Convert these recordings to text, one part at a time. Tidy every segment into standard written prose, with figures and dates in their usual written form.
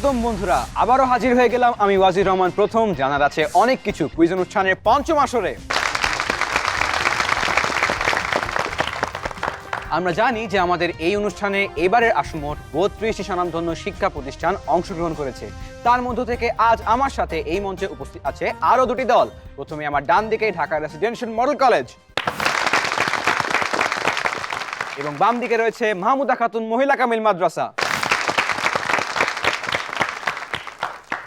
স্বাগতম বন্ধুরা, আবারও হাজির হয়ে গেলাম আমি ওয়াজির রহমান প্রথম। জানার আছে অনেক কিছু কুইজ অনুষ্ঠানের পঞ্চম আসরে। আমরা জানি যে আমাদের এই অনুষ্ঠানে এবারের আসমোট ৩২টি স্বনামধন্য শিক্ষা প্রতিষ্ঠান অংশগ্রহণ করেছে। তার মধ্য থেকে আজ আমার সাথে এই মঞ্চে উপস্থিত আছে আরো দুটি দল। প্রথমে আমার ডান দিকে ঢাকা রেসিডেন্সিয়াল মডেল কলেজ এবং বাম দিকে রয়েছে মাহমুদা খাতুন মহিলা কামিল মাদ্রাসা।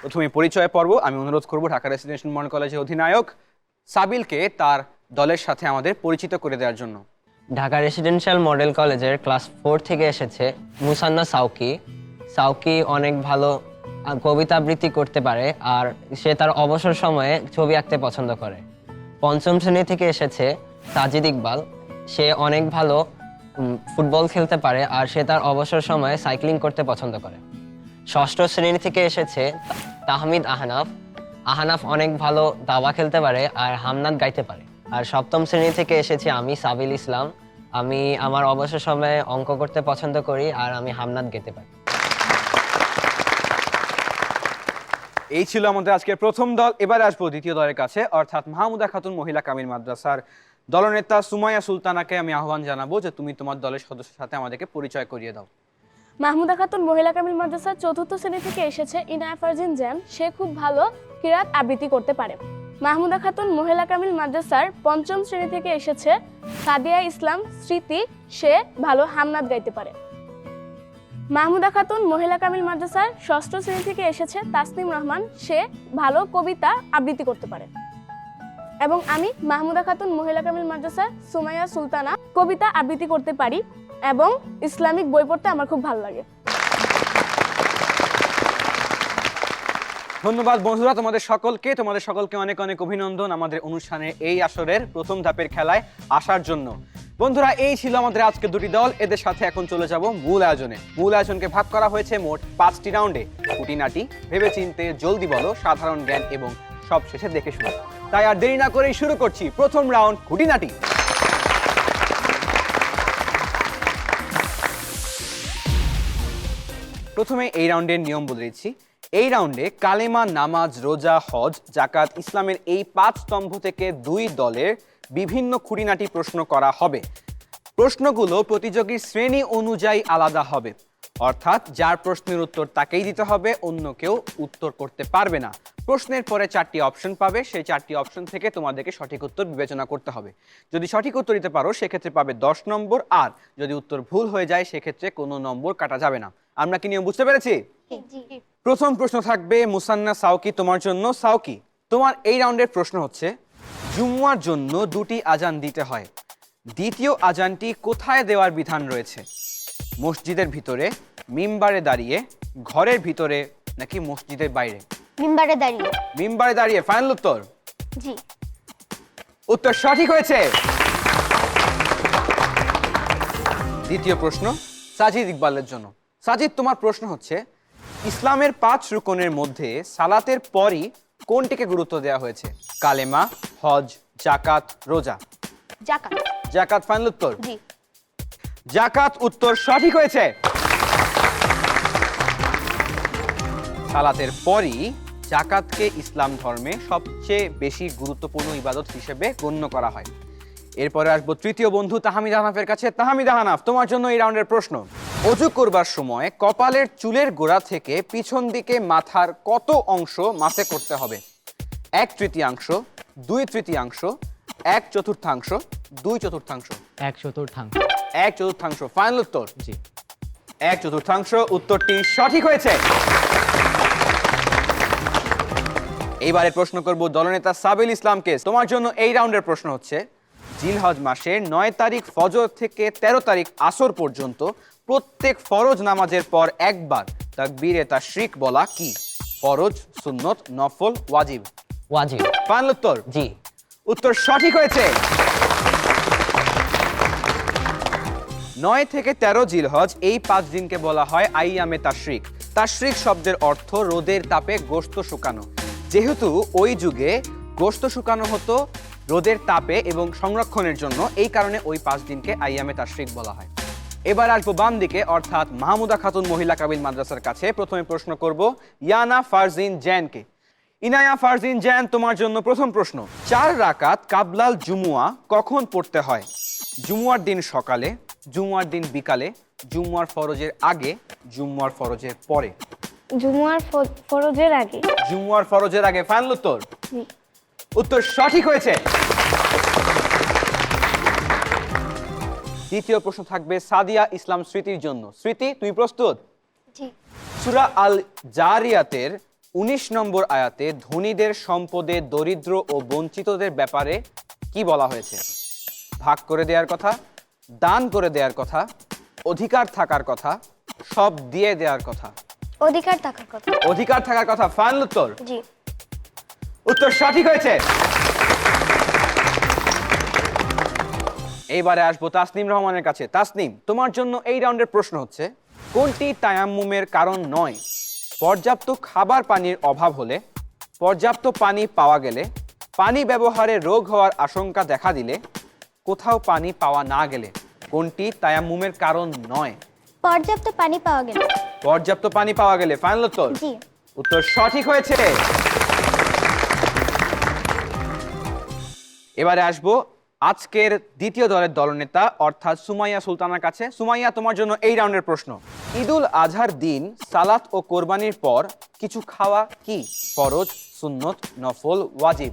প্রথমে পরিচয় পর্ব। আমি অনুরোধ করব ঢাকা রেসিডেন্সিয়াল মডেল কলেজের অধিনায়ক সাবিলকে তার দলের সাথে আমাদের পরিচিত করে দেওয়ার জন্য। ঢাকা রেসিডেন্সিয়াল মডেল কলেজের ক্লাস 4 থেকে এসেছে মুসান্না সাউকি। সাউকি অনেক ভালো কবিতা আবৃত্তি করতে পারে আর সে তার অবসর সময়ে ছবি আঁকতে পছন্দ করে। পঞ্চম শ্রেণী থেকে এসেছে সাজিদ ইকবাল। সে অনেক ভালো ফুটবল খেলতে পারে আর সে তার অবসর সময়ে সাইক্লিং করতে পছন্দ করে। ষষ্ঠ শ্রেণী থেকে এসেছে তাহমিদ আহনাফ। আহনাফ অনেক ভালো দাবা খেলতে পারে আর হামনাদ গাইতে পারে। আর সপ্তম শ্রেণী থেকে এসেছি আমি সাবিল ইসলাম। আমি আমার অবসর সময়ে অঙ্ক করতে পছন্দ করি আর আমি হামনাদ গেতে পারি। এই ছিল আমাদের আজকের প্রথম দল। এবারে আসবো দ্বিতীয় দলের কাছে, অর্থাৎ মাহমুদা খাতুন মহিলা কামিল মাদ্রাসার দলনেতা সুমাইয়া সুলতানাকে আমি আহ্বান জানাবো যে তুমি তোমার দলের সদস্যের সাথে আমাদেরকে পরিচয় করিয়ে দাও। মাহমুদা খাতুন মহিলা কামিল মাদ্রাসার চতুর্থ শ্রেণী থেকে এসেছে ইনায়া ফারজিন জান। সে খুব ভালো কিরাত আবৃত্তি করতে পারে। মাহমুদা খাতুন মহিলা কামিল মাদ্রাসার পঞ্চম শ্রেণী থেকে এসেছে সাদিয়া ইসলাম স্মৃতি। সে ভালো হামনাদ গাইতে পারে। মাহমুদা খাতুন মহিলা কামিল মাদ্রাসার ষষ্ঠ শ্রেণী থেকে এসেছে তাসনিম রহমান। সে ভালো কবিতা আবৃত্তি করতে পারে। এবং আমি মাহমুদা খাতুন মহিলা কামিল মাদ্রাসার সুমাইয়া সুলতানা কবিতা আবৃত্তি করতে পারি এবং ইসলামিক বই পড়তে আমার খুব ভালো লাগে। ধন্যবাদ বন্ধুরা, তোমাদের সকলকে অনেক অনেক অভিনন্দন আমাদের অনুষ্ঠানে এই আসরের প্রথম ধাপের খেলায় আসার জন্য। বন্ধুরা, এই ছিল আমাদের আজকে দুটি দল। এদের সাথে এখন চলে যাব মূল আয়োজনে। মূল আয়োজনকে ভাগ করা হয়েছে মোট 5টি রাউন্ডে। খুঁটিনাটি, ভেবেচিন্তে, জলদি বলো, সাধারণ জ্ঞান এবং সবশেষে দেখে শুনো। তাই আর দেরি না করেই শুরু করছি প্রথম রাউন্ড, খুঁটিনাটি। প্রথমে এই রাউন্ডের নিয়ম বলে দিচ্ছি। এই রাউন্ডে কালেমা, নামাজ, রোজা, হজ, জাকাত, ইসলামের এই 5 স্তম্ভ থেকে 2 দলের বিভিন্ন খুঁটিনাটি প্রশ্ন করা হবে। প্রশ্নগুলো প্রতিযোগীর শ্রেণী অনুযায়ী আলাদা হবে, অর্থাৎ যার প্রশ্নের উত্তর তাকেই দিতে হবে, অন্য কেউ উত্তর করতে পারবে না। প্রশ্নের পরে 4টি অপশন পাবে, সেই 4টি অপশন থেকে তোমাদেরকে সঠিক উত্তর বিবেচনা করতে হবে। যদি সঠিক উত্তর দিতে পারো সেক্ষেত্রে পাবে 10 নম্বর, আর যদি উত্তর ভুল হয়ে যায় সেক্ষেত্রে কোনো নম্বর কাটা যাবে না। আমরা কি নিয়ম বুঝতে পেরেছি? প্রথম প্রশ্ন থাকবে মুসান্না সাউকি তোমার জন্য। সাউকি, তোমার এই রাউন্ডের প্রশ্ন হচ্ছে, জুমুয়ার জন্য 2টি আজান দিতে হয়, দ্বিতীয় আজানটি কোথায় দেওয়ার বিধান রয়েছে? মসজিদের ভিতরে, মিম্বারে দাঁড়িয়ে, ঘরের ভিতরে নাকি মসজিদের বাইরে? মিম্বারে দাঁড়িয়ে। মিম্বারে দাঁড়িয়ে ফাইনাল উত্তর? জি। উত্তর সঠিক হয়েছে। দ্বিতীয় প্রশ্ন সাজিদ ইকবালের জন্য। সাজিদ, তোমার প্রশ্ন হচ্ছে, ইসলামের 5 রুকনের মধ্যে সালাতের পরই কোনটিকে গুরুত্ব দেওয়া হয়েছে? কালেমা, হজ, জাকাত, রোজা? জাকাত। জাকাত ফাইনাল উত্তর? জি। জাকাত উত্তর সঠিক হয়েছে। সালাতের পরই জাকাতকে ইসলাম ধর্মে সবচেয়ে বেশি গুরুত্বপূর্ণ ইবাদত হিসেবে গণ্য করা হয়। এরপরে আসবো তৃতীয় বন্ধু তাহমিদ আহনাফের কাছে। তাহমিদ আহনাফ, তোমার জন্য এই রাউন্ডের প্রশ্ন, অজু করবার সময় কপালের চুলের গোড়া থেকে পিছন দিকে মাথার কত অংশ মাসে করতে হবে? 1/3, 2/3, 1/4, 2/4? 1/4। 1/4 ফাইনাল উত্তর? জি। 1/4 উত্তরটি সঠিক হয়েছে। এইবারে প্রশ্ন করব দলনেতা সাবিল ইসলামকে। তোমার জন্য এই রাউন্ডের প্রশ্ন হচ্ছে, জিলহজ মাসের 9 তারিখ ফজর থেকে 13 তারিখ আসর পর্যন্ত প্রত্যেক ফরজ নামাজের পর একবার তাকবীরে তাশরিক বলা কি? ফরজ, সুন্নত, নফল, ওয়াজিব? ওয়াজিব। ফাইনাল উত্তর? জি। উত্তর সঠিক হয়েছে। 9 থেকে 13 জিলহজ এই 5 দিনকে বলা হয় আইয়ামে তাশরিক। তাশরিক শব্দের অর্থ রোদের তাপে গোশত শুকানো। যেহেতু ওই যুগে গোশত শুকানো হতো রোদের তাপে এবং সংরক্ষণের জন্য, এই কারণে ওই 5 দিনকে আইয়ামে তাশরিক বলা হয়। এবার আসবো বাম দিকে, অর্থাৎ মাহমুদা খাতুন মহিলা কামিল মাদ্রাসার কাছে। প্রথমে প্রশ্ন করব ইয়ানা ফারজিন জৈনকে। ইনায়া ফারজিন জৈন, তোমার জন্য প্রথম প্রশ্ন। 4 রাকাত কাবলাল জুমুয়া কখন পড়তে হয়? জুমুয়ার দিন সকালে, জুমুয়ার দিন বিকালে, জুমুয়ার ফরজের আগে, জুমুয়ার ফরজের পরে। জুমুয়ার ফরজের আগে। জুমুয়ার ফরজের আগে, ফাইনাল উত্তর? জি। উত্তর সঠিক হয়েছে। দ্বিতীয় প্রশ্ন থাকবে সাদিয়া ইসলাম স্মৃতির জন্য। স্মৃতি, তুমি প্রস্তুত? জি। সূরা আল জারিয়াতের 19 নম্বর আয়াতে ধনীদের সম্পদে দরিদ্র ও বঞ্চিতদের ব্যাপারে কি বলা হয়েছে? ভাগ করে দেওয়ার কথা, দান করে দেওয়ার কথা, অধিকার থাকার কথা, সব দিয়ে দেওয়ার কথা। অধিকার থাকার কথা। অধিকার থাকার কথা, ফাইনাল উত্তর? জি। উত্তর সঠিক হয়েছে। এইবারে আসবো তাসনিম রহমানের কাছে। তাসনিম, তোমার জন্য এই রাউন্ডের প্রশ্ন হচ্ছে, কোনটি তায়াম্মুমের কারণ নয়? পর্যাপ্ত খাবার পানির অভাব হলে, পর্যাপ্ত পানি পাওয়া গেলে, পানি ব্যবহারে রোগ হওয়ার আশঙ্কা দেখা দিলে, কোথাও পানি পাওয়া না গেলে। কোনটি তায়াম্মুমের কারণ নয়? পর্যাপ্ত পানি পাওয়া গেল। পর্যাপ্ত পানি পাওয়া গেলে, ফাইনাল উত্তর? জি। উত্তর সঠিক হয়েছে। এবারে আসবো আজকের দ্বিতীয় দলের দলনেতা অর্থাৎ সুমাইয়া সুলতানার কাছে। সুমাইয়া, তোমার জন্য এই রাউন্ডের প্রশ্ন। ঈদুল আজহার দিন সালাত ও কোরবানির পর কিছু খাওয়া কি? ফরজ, সুন্নত, নফল, ওয়াজিব?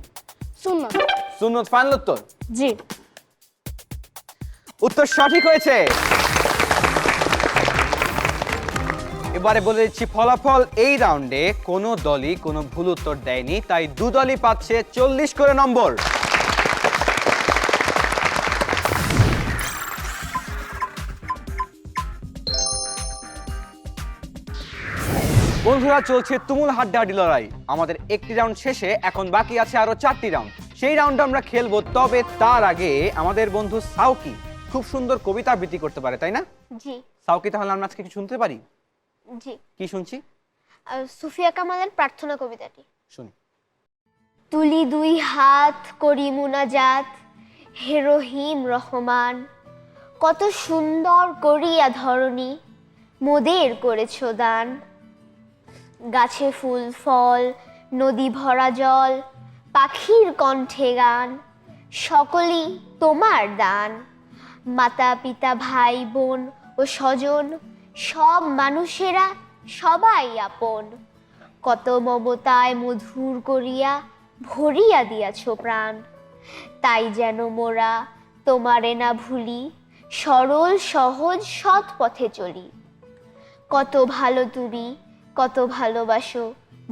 সুন্নত। সুন্নত, ফাইনাল উত্তর? জি। উত্তর সঠিক হয়েছে। এবারে বলে দিচ্ছি ফলাফল। এই রাউন্ডে কোনো দলই কোনো ভুল উত্তর দেয়নি, তাই 2 দলই পাচ্ছে 40 করে নম্বর। বন্ধুরা, চলছে তুমুল হাড্ডাহাড্ডি লড়াই। আমাদের একটি রাউন্ড শেষে এখন বাকি আছে আরো 4টি রাউন্ড। সেই রাউন্ডে আমরা খেলবো, তবে তার আগে আমাদের বন্ধু সাউকি খুব সুন্দর কবিতা আবৃত্তি করতে পারে, তাই না? জি। সাউকি, তাহলে আমরা আজকে কি শুনতে পারি? জি। কি শুনছি? সুফিয়া কামালের প্রার্থনা কবিতাটি শুনি। তুলি 2 হাত করি মুনাজাত, হে রহিম রহমান, কত সুন্দর করিয়া ধরণী মোদের করেছ দান। গাছে ফুল ফল, নদী ভরা জল, পাখির কণ্ঠে গান, সকলই তোমার দান। মাতা পিতা ভাই বোন ও স্বজন, সব মানুষেরা সবাই আপন। কত মমতায় মধুর করিয়া ভরিয়া দিয়াছ প্রাণ। তাই যেন মোরা তোমারে না ভুলি, সরল সহজ সৎ পথে চলি। কত ভালো তুমি, কত ভালোবাসো,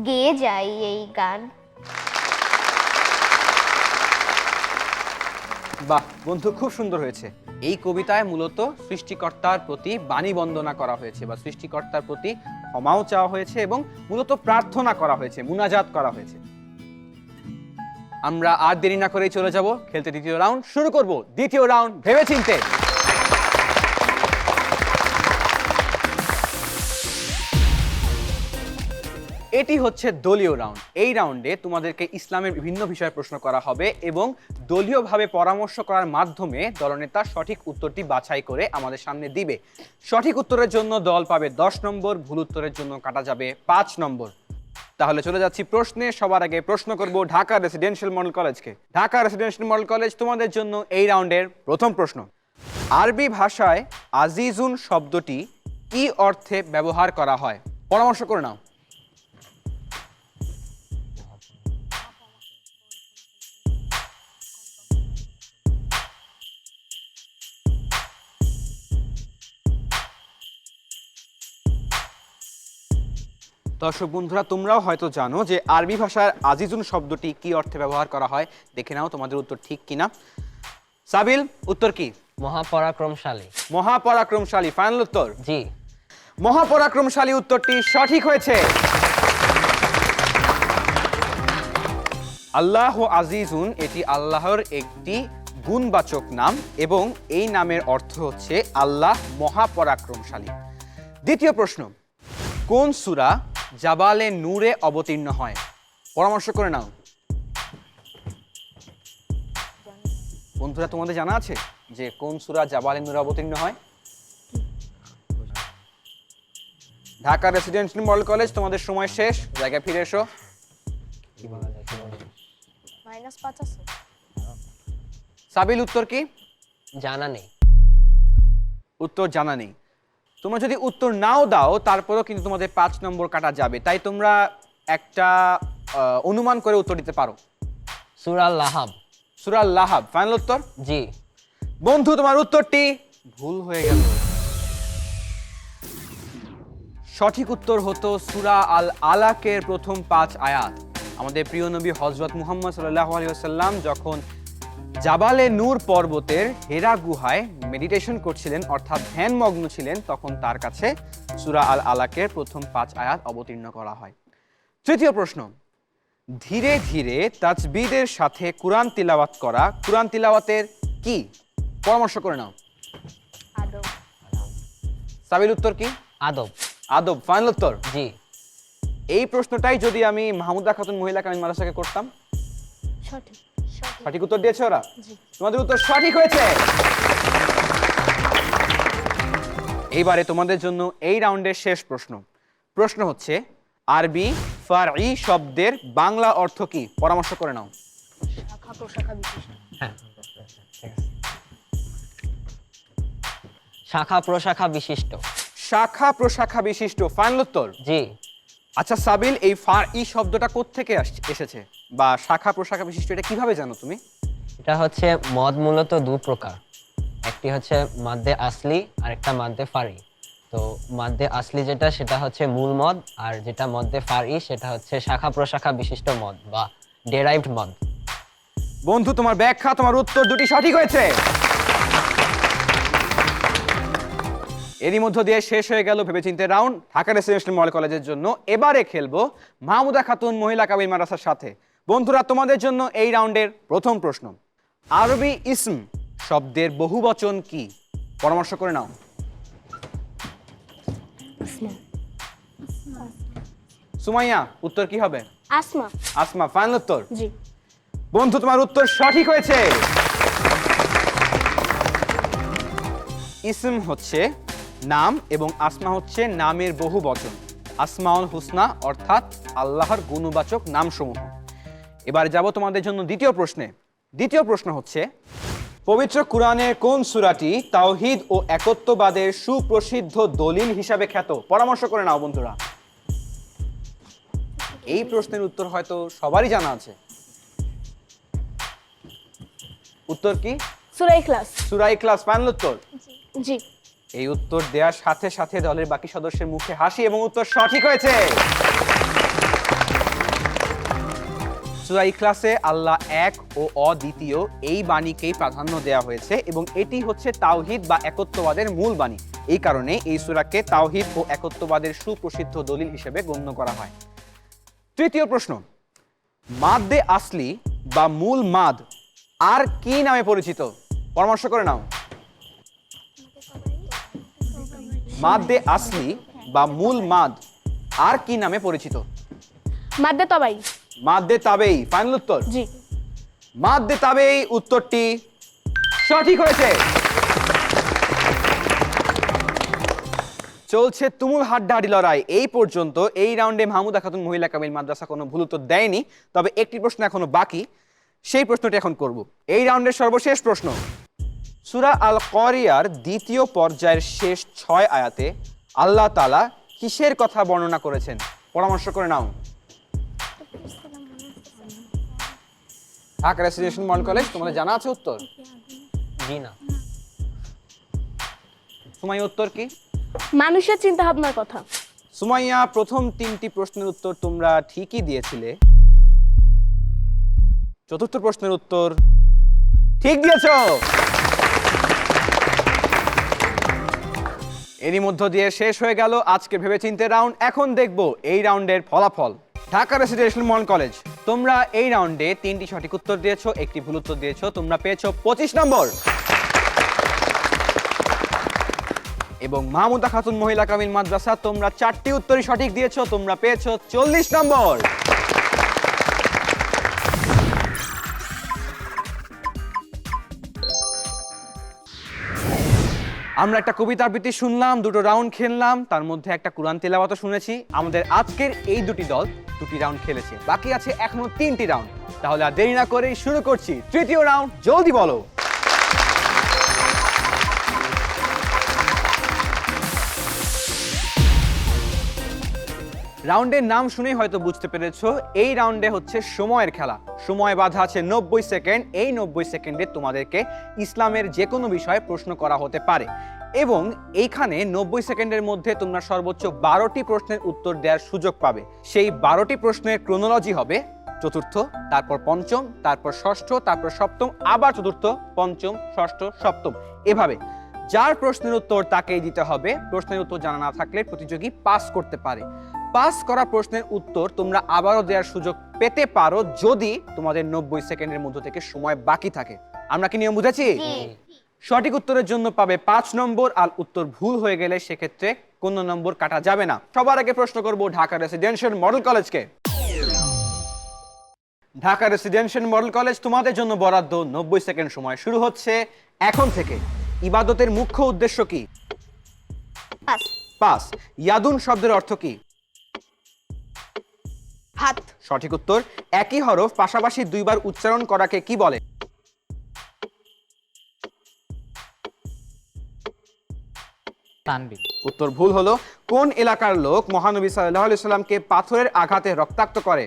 গেয়ে যাই এই গান। বাহ বন্ধু, খুব সুন্দর হয়েছে। এই কবিতায় মূলত সৃষ্টিকর্তার প্রতি বাণী বন্দনা করা হয়েছে বা সৃষ্টিকর্তার প্রতি ক্ষমাও চাওয়া হয়েছে এবং মূলত প্রার্থনা করা হয়েছে, মুনাজাত করা হয়েছে। আমরা আর দেরি না করেই চলে যাব খেলতে। দ্বিতীয় রাউন্ড শুরু করব। দ্বিতীয় রাউন্ড ভেবেচিন্তে। এটি হচ্ছে দলীয় রাউন্ড। এই রাউন্ডে তোমাদেরকে ইসলামের বিভিন্ন বিষয়ে প্রশ্ন করা হবে এবং দলীয়ভাবে পরামর্শ করার মাধ্যমে দলনেতা সঠিক উত্তরটি বাছাই করে আমাদের সামনে দিবে। সঠিক উত্তরের জন্য দল পাবে 10 নম্বর, ভুল উত্তরের জন্য কাটা যাবে 5 নম্বর। তাহলে চলে যাচ্ছি প্রশ্নে। সবার আগে প্রশ্ন করব ঢাকা রেসিডেন্সিয়াল মডেল কলেজকে। ঢাকা রেসিডেন্সিয়াল মডেল কলেজ, তোমাদের জন্য এই রাউন্ডের প্রথম প্রশ্ন। আরবি ভাষায় আজিজুন শব্দটি কি অর্থে ব্যবহার করা হয়? পরামর্শ করে নাও। দর্শক বন্ধুরা, তোমরাও হয়তো জানো যে আরবি ভাষার আজিজুন শব্দটি কি অর্থে ব্যবহার করা হয়। দেখে নাও তোমাদের উত্তর ঠিক কিনা। সাবিল, উত্তর কি? মহাপরাক্রমশালী। মহাপরাক্রমশালী, ফাইনাল উত্তর? জি। মহাপরাক্রমশালী উত্তরটি সঠিক হয়েছে। আল্লাহ আজিজুন, এটি আল্লাহর একটি গুণবাচক নাম এবং এই নামের অর্থ হচ্ছে আল্লাহ মহাপরাক্রমশালী। দ্বিতীয় প্রশ্ন, কোন সূরা জাবালে নূরে অবতীর্ণ হয়? পরামর্শ করে নাও। বন্ধুরা, তোমাদের জানা আছে যে কোন সূরা জাবালে নূরে অবতীর্ণ হয়? ঢাকা রেসিডেন্সিয়াল মডেল কলেজ, তোমাদের সময় শেষ, জায়গায় ফিরে এসো। -5 আছে। সাবিল, উত্তর কি? জানা নেই। উত্তর জানা নেই। তোমরা যদি উত্তর নাও দাও তারপরেও কিন্তু তোমাদের 5 নম্বর কাটা যাবে, তাই তোমরা একটা অনুমান করে উত্তর দিতে পারো। সূরা লাহাব। সূরা লাহাব ফাইনাল উত্তর? জি। বন্ধু, তোমার উত্তরটি ভুল হয়ে গেল। সঠিক উত্তর হতো সূরা আল আলাকের প্রথম 5 আয়াত। আমাদের প্রিয় নবী হযরত মুহাম্মদ সাল্লাল্লাহু আলাইহি ওয়াসাল্লাম যখন জাবালে নূর পর্বতের হেরা গুহায় মেডিটেশন করছিলেন, অর্থাৎ ধ্যানমগ্ন ছিলেন, তখন তার কাছে সূরা আল আলাকের প্রথম 5 আয়াত অবতীর্ণ করা হয়। তৃতীয় প্রশ্ন, ধীরে ধীরে তাজবিদের সাথে কুরআন তিলাওয়াত করা কুরআন তিলাওয়াতের কি? পরামর্শ করে নাও। আদব। সাবিল, উত্তর কি? আদব। আদব ফাইনাল উত্তর? জি। এই প্রশ্নটাই যদি আমি মাহমুদা খাতুন মহিলা কামিল মাদ্রাসাকে করতাম, সঠিক। সঠিক উত্তর দিয়েছে ওরা? জি। তোমাদের উত্তর সঠিক হয়েছে। এইবারে তোমাদের জন্য এই রাউন্ডের শেষ প্রশ্ন। প্রশ্ন হচ্ছে, আরবি ফারঈ শব্দের বাংলা অর্থ কি? পরামর্শ করে নাও। শাখা প্রশাখা বিশিষ্ট। হ্যাঁ, শাখা প্রশাখা বিশিষ্ট। শাখা প্রশাখা বিশিষ্ট ফাইনাল উত্তর? জি। আচ্ছা সাবিল, এই ফারঈ শব্দটা কোত্থেকে এসেছে, বা শাখা প্রশাখা বিশিষ্ট এটা কিভাবে জানো তুমি? এটা হচ্ছে মদ মূলত দু প্রকার, একটি হচ্ছে মাদ্দে আসলি আর একটা মাদ্দে ফারি। তো মাদ্দে আসলি যেটা, সেটা হচ্ছে মূল মদ, আর যেটা মদ্দে ফারি সেটা হচ্ছে শাখা প্রশাখা বিশিষ্ট মদ বা ডেরাইভড মদ। বন্ধু, তোমার ব্যাখ্যা, তোমার উত্তর দুটি সঠিক হয়েছে। এরই মধ্য দিয়ে শেষ হয়ে গেল ভেবেচিন্তে রাউন্ড ঢাকা রেসিডেন্সিয়াল মডেল কলেজের জন্য। এবারে খেলবো মাহমুদা খাতুন মহিলা কামিল মাদ্রাসার সাথে। বন্ধুরা, তোমাদের জন্য এই রাউন্ডের প্রথম প্রশ্ন, আরবি ইসম শব্দের বহুবচন কি? পরামর্শ করে নাও। সুমাইয়া, উত্তর কি হবে? আসমা। আসমা ফাইনাল উত্তর? জি। বন্ধু, তোমার উত্তর সঠিক হয়েছে। ইসম হচ্ছে নাম এবং আসমা হচ্ছে নামের বহু বচন। আসমাউল হুসনা অর্থাৎ আল্লাহর গুণবাচক নামসমূহ। এবার যাব তোমাদের জন্য দ্বিতীয় প্রশ্নে। দ্বিতীয় প্রশ্ন হচ্ছে, পবিত্র কুরআনের কোন সূরাটি তাওহীদ ও একত্ববাদের সুপ্রসিদ্ধ দলিল হিসাবে খ্যাত? পরামর্শ করে নাও বন্ধুরা। এই প্রশ্নের উত্তর হয়তো সবারই জানা আছে। উত্তর কি? সূরা ইখলাস। সূরা ইখলাস ফাইনাল উত্তর? জি। এই উত্তর দেওয়ার সাথে সাথে দলের বাকি সদস্যের মুখে হাসি এবং উত্তর সঠিক হয়েছে। সূরা ইখলাসে আল্লাহ এক ও অদ্বিতীয় এই বাণীকেই প্রাধান্য দেওয়া হয়েছে এবং এটি হচ্ছে তাওহীদ বা একত্ববাদের মূল বাণী। এই কারণে এই সূরাকে তাওহীদ ও একত্ববাদের সুপ্রসিদ্ধ দলিল হিসেবে গণ্য করা হয়। তৃতীয় প্রশ্ন, মাদ্দে আসলি বা মূল মাদ আর কি নামে পরিচিত? পরামর্শ করে নাও। মাদ্দে আসলি বা মূল মাদ আর কি নামে পরিচিত? মাদ্দে তবাই। মাদ্দে তাবেই ফাইনাল উত্তর? জি। মাদ্দে তাবেই উত্তরটি সঠিক হয়েছে। চলছে তুমুল হাড্ডাহাড্ডি লড়াই। এই পর্যন্ত এই রাউন্ডে মাহমুদা খাতুন মহিলা কামিল মাদ্রাসা কোনো ভুল উত্তর দেয়নি, তবে একটি প্রশ্ন এখনো বাকি, সেই প্রশ্নটি এখন করব। এই রাউন্ডের সর্বশেষ প্রশ্ন, সূরা আল কারিয়ার দ্বিতীয় পর্যায়ের শেষ 6 আয়াতে আল্লাহ তাআলা কিসের কথা বর্ণনা করেছেন? পরামর্শ করে নাও। ঢাকা রেসিডেন্সিয়াল মডেল কলেজ, তোমাদের জানা আছে উত্তর? জি না। সুমাইয়া, উত্তর কি? মানুষের চিন্তা ভাবনার কথা। সুমাইয়া, প্রথম 3টি প্রশ্নের উত্তর তোমরা ঠিকই দিয়েছিলে। চতুর্থ প্রশ্নের উত্তর ঠিক দিয়েছো। এরই মধ্য দিয়ে শেষ হয়ে গেল আজকে ভেবেচিন্তে রাউন্ড। এখন দেখব এই রাউন্ডের ফলাফল। ঢাকা রেসিডেন্সিয়াল মডেল কলেজ, তোমরা এই রাউন্ডে 3টি সঠিক উত্তর দিয়েছো, একটি ভুল উত্তর দিয়েছো, তোমরা পেয়েছো 25 নম্বর। এবং মাহমুদা খাতুন মহিলা কামিল মাদ্রাসা, তোমরা 4টি উত্তরই সঠিক দিয়েছো, তোমরা পেয়েছো 40 নম্বর। আমরা একটা কবিতা আবৃত্তি শুনলাম, দুটো রাউন্ড খেললাম, তার মধ্যে একটা কোরআন তেলাওয়াতও শুনেছি। আমাদের আজকের এই দুটি দল দুটি রাউন্ড খেলেছে, বাকি আছে এখনো 3টি রাউন্ড। তাহলে আর দেরি না করেই শুরু করছি তৃতীয় রাউন্ড। জলদি বলো। রাউন্ডের নাম শুনেই হয়তো বুঝতে পেরেছো, এই রাউন্ডে হচ্ছে সময়ের খেলা। সময় বাঁধা আছে 90 সেকেন্ড। এই 90 সেকেন্ডে তোমাদেরকে ইসলামের যে কোনো বিষয়ে প্রশ্ন করা হতে পারে এবং এইখানে 90 সেকেন্ডের মধ্যে তোমরা সর্বোচ্চ 12টি প্রশ্নের উত্তর দেওয়ার সুযোগ পাবে। সেই 12টি প্রশ্নের ক্রোনোলজি হবে চতুর্থ, তারপর পঞ্চম, তারপর ষষ্ঠ, তারপর সপ্তম, আবার চতুর্থ, পঞ্চম, ষষ্ঠ, সপ্তম, এভাবে। যার প্রশ্নের উত্তর তাকেই দিতে হবে। প্রশ্নের উত্তর জানা না থাকলে প্রতিযোগী পাস করতে পারে। পাস করা প্রশ্নের উত্তর তোমরা আবারও দেওয়ার সুযোগ পেতে পারো যদি তোমাদের 90 সেকেন্ডের মধ্যে থেকে সময় বাকি থাকে। আমরা কি নিয়ম বুঝেছি? সঠিক উত্তরের জন্য পাবে 5 নম্বর, আর উত্তর ভুল হয়ে গেলে সেক্ষেত্রে কোনো নম্বর কাটা যাবে না। সবার আগে প্রশ্ন করব ঢাকা রেসিডেন্সিয়াল মডেল কলেজকে। ঢাকা রেসিডেন্সিয়াল মডেল কলেজ, তোমাদের জন্য বরাদ্দ 90 সেকেন্ড সময় শুরু হচ্ছে এখন থেকে। ইবাদতের মুখ্য উদ্দেশ্য কি? পাস। পাস। ইয়াদুন শব্দের অর্থ কি? হাত। সঠিক উত্তর। একই হরফ পাশাপাশি দুইবার উচ্চারণ করাকে কি বলে? তানবির। উত্তর ভুল হলো। কোন এলাকার লোক মহানবী সাল্লাল্লাহু আলাইহি সাল্লামকে পাথরের আঘাতে রক্তাক্ত করে?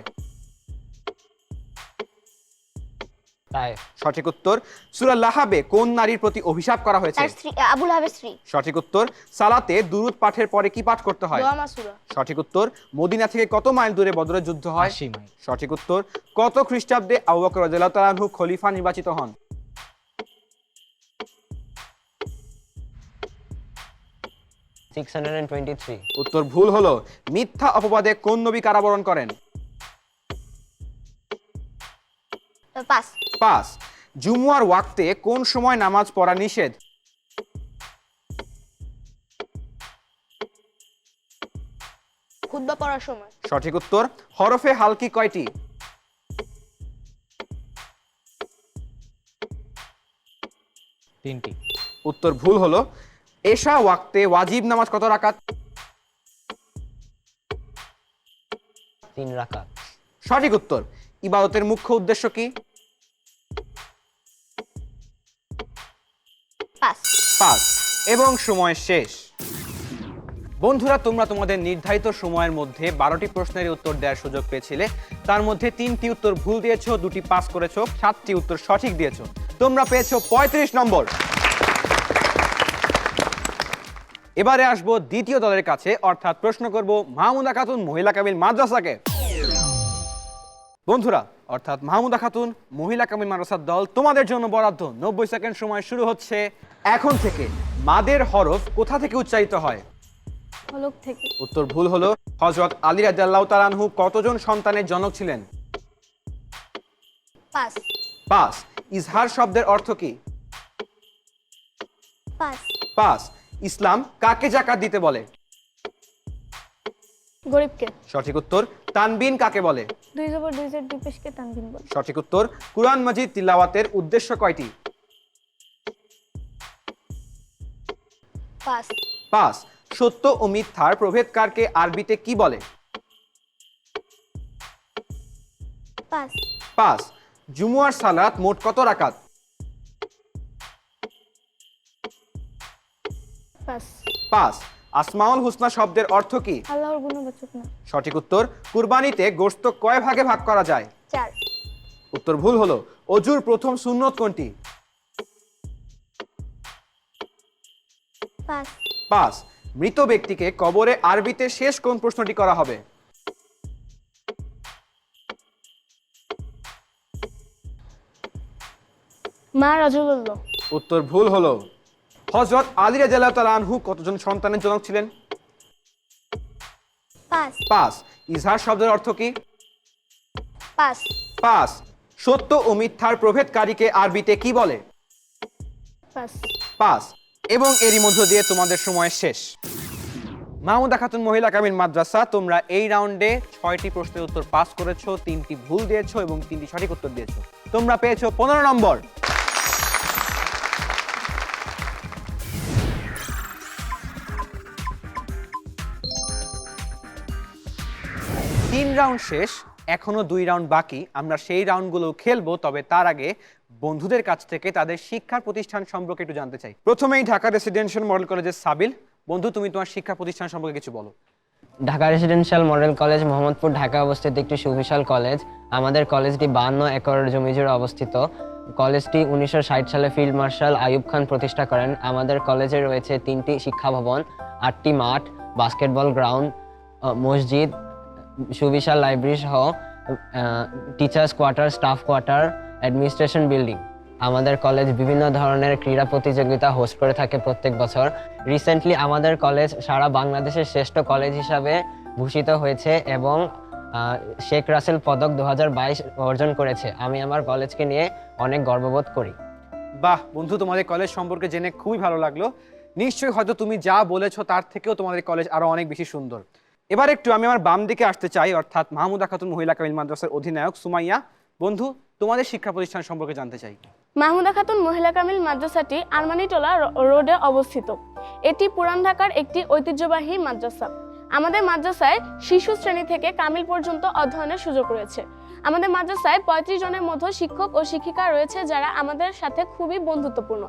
তায়েফ। সঠিক উত্তর। সূরা লাহাবে কোন নারীর প্রতি অভিশাপ করা হয়েছে? তার স্ত্রী আবুল হাবের স্ত্রী। সঠিক উত্তর। সালাতে দুরূদ পাঠের পরে কি পাঠ করতে হয়? দোয়া মাসুরা। সঠিক উত্তর। মদিনা থেকে কত মাইল দূরে বদরের যুদ্ধ হয়? 80 মাইল। সঠিক উত্তর। কত খ্রিস্টাব্দে আবু বকর রাদিয়াল্লাহু তাআলা আনহু খলিফা নির্বাচিত হন? 623। উত্তর ভুল হলো। মিথ্যা অপবাদে কোন নবী কারাবরণ করেন? পাস। পাস। জুমুয়ার ওয়াক্তে কোন সময় নামাজ পড়া নিষেধ? খুতবা পড়ার সময়। সঠিক উত্তর। হরফে হালকি কয়টি? 3টি। উত্তর ভুল হলো। এশা ওয়াক্তে ওয়াজিব নামাজ কত রাকাত? 3 রাকাত। সঠিক উত্তর। ইবাদতের মুখ্য উদ্দেশ্য কি? পাস। পাস। এবং সময় শেষ। বন্ধুরা, তোমরা তোমাদের নির্ধারিত সময়ের মধ্যে 12টি প্রশ্নের উত্তর দেওয়ার সুযোগ পেয়েছিলে। তার মধ্যে 3টি উত্তর ভুল দিয়েছো, 2টি পাস করেছো, 7টি উত্তর সঠিক দিয়েছো। তোমরা পেয়েছো 35 নম্বর। এবারে আসবো দ্বিতীয় দলের কাছে, অর্থাৎ প্রশ্ন করব মাহমুদা খাতুন মহিলা কামিল মাদ্রাসাকে। বন্ধুরা, অর্থাৎ মাহমুদা খাতুন মহিলা কামিল মাদ্রাসার দল, তোমাদের জন্য বরাদ্দ 90 সেকেন্ড সময় শুরু হচ্ছে এখন থেকে। মাদের হরফ কোথা থেকে উচ্চারিত হয়? হলক থেকে। উত্তর ভুল হলো। হযরত আলী রাদিয়াল্লাহু তাআলা আনহু কতজন সন্তানের জনক ছিলেন? পাস। পাস। ইজহার শব্দের অর্থ কি? পাস। পাস। ইসলাম কাকে যাকাত দিতে বলে? গরিবকে। সঠিক উত্তর। তানবিন কাকে বলে? 2 জবর 2 জের 2 পেশকে তানবিন বলে। সঠিক উত্তর। কুরআন মাজিদ তিলাওয়াতের উদ্দেশ্য কয়টি? পাস। পাস। সত্য ও মিথ্যার প্রভেদকারকে আরবিতে কি বলে? পাস। পাস। জুমুয়ার সালাত মোট কত রাকাত? পাস। পাস। আসমাউল হুসনা শব্দের অর্থ কি? আল্লাহর গুণবাচক নাম। সঠিক উত্তর। কুরবানিতে গোশত কয় ভাগে ভাগ করা যায়? 4। উত্তর ভুল হলো। অজুর প্রথম সুন্নত কোনটি? পাস। পাস। মৃত ব্যক্তিকে কবরে আরবিতে শেষ কোন প্রশ্নটি করা হবে? মা রাজুলুল্লাহ। উত্তর ভুল হলো। হযরত আলী রাদিয়াল্লাহু তাআলা আনহু কতজন সন্তানের জনক ছিলেন? পাস। পাস। ইজহার শব্দের অর্থ কি? পাস। পাস। সত্য ও মিথ্যার প্রভেদকারীকে আরবিতে কি বলে? পাস। পাস। এবং এরই মধ্য দিয়ে তোমাদের সময় শেষ। মাহমুদা খাতুন মহিলা কামিল মাদ্রাসা, তোমরা এই রাউন্ডে 6টি প্রশ্নের উত্তর পাস করেছো, 3টি ভুল দিয়েছো এবং 3টি সঠিক উত্তর দিয়েছো। তোমরা পেয়েছো 15 নম্বর। 3 রাউন্ড শেষ, এখনো 2 রাউন্ড বাকি। আমরা সেই রাউন্ডগুলো খেলবো, তবে তার আগে বন্ধুদের কাছ থেকে তাদের শিক্ষা প্রতিষ্ঠান সম্পর্কে একটু জানতে চাই। প্রথমেই ঢাকা রেসিডেন্সিয়াল মডেল কলেজের সাবিল। বন্ধু, তুমি তোমার শিক্ষা প্রতিষ্ঠান সম্পর্কে কিছু বলো। Dhaka residential model college Mohammadpur, Dhaka অবস্থিত একটি সুবিশাল কলেজ। আমাদের কলেজটি 52 একর জমি জুড়ে অবস্থিত। কলেজটি 1960 সালে ফিল্ড মার্শাল আইয়ুব খান প্রতিষ্ঠা করেন। আমাদের কলেজে রয়েছে 3টি শিক্ষা ভবন, 8টি মাঠ, বাস্কেটবল গ্রাউন্ড, মসজিদ, সুবিশাল লাইব্রেরি সহ teachers quarter, staff quarter, administration building. আমাদের কলেজ বিভিন্ন ধরনের ক্রীড়া প্রতিযোগিতা হোস্ট করে থাকে প্রত্যেক বছর। রিসেন্টলি আমাদের কলেজ সারা বাংলাদেশের শ্রেষ্ঠ কলেজ হিসাবে ভূষিত হয়েছে এবং শেখ রাসেল পদক 2022 অর্জন করেছে। আমি আমার কলেজকে নিয়ে অনেক গর্ববোধ করি। বাহ বন্ধু, তোমাদের কলেজ সম্পর্কে জেনে খুবই ভালো লাগলো। নিশ্চয়ই হয়তো তুমি যা বলেছো তার থেকেও তোমাদের কলেজ আরো অনেক বেশি সুন্দর। এবার একটু আমি আমার বাম দিকে আসতে চাই, অর্থাৎ মাহমুদা খাতুন মহিলা কামিল মাদ্রাসার অধিনায়ক সুমাইয়া। বন্ধু, তোমাদের শিক্ষা প্রতিষ্ঠান সম্পর্কে জানতে চাই। মাহমুদা খাতুন মহিলা কামিল মাদ্রাসাটি আরমানিটোলা রোডে অবস্থিত। এটি পুরান ঢাকার একটি ঐতিহ্যবাহী মাদ্রাসা। আমাদের মাদ্রাসায় শিশু শ্রেণী থেকে কামিল পর্যন্ত অধ্যয়নের সুযোগ রয়েছে। আমাদের মাদ্রাসায় 35 জনের মতো শিক্ষক ও শিক্ষিকা রয়েছে, যারা আমাদের সাথে খুবই বন্ধুত্বপূর্ণ।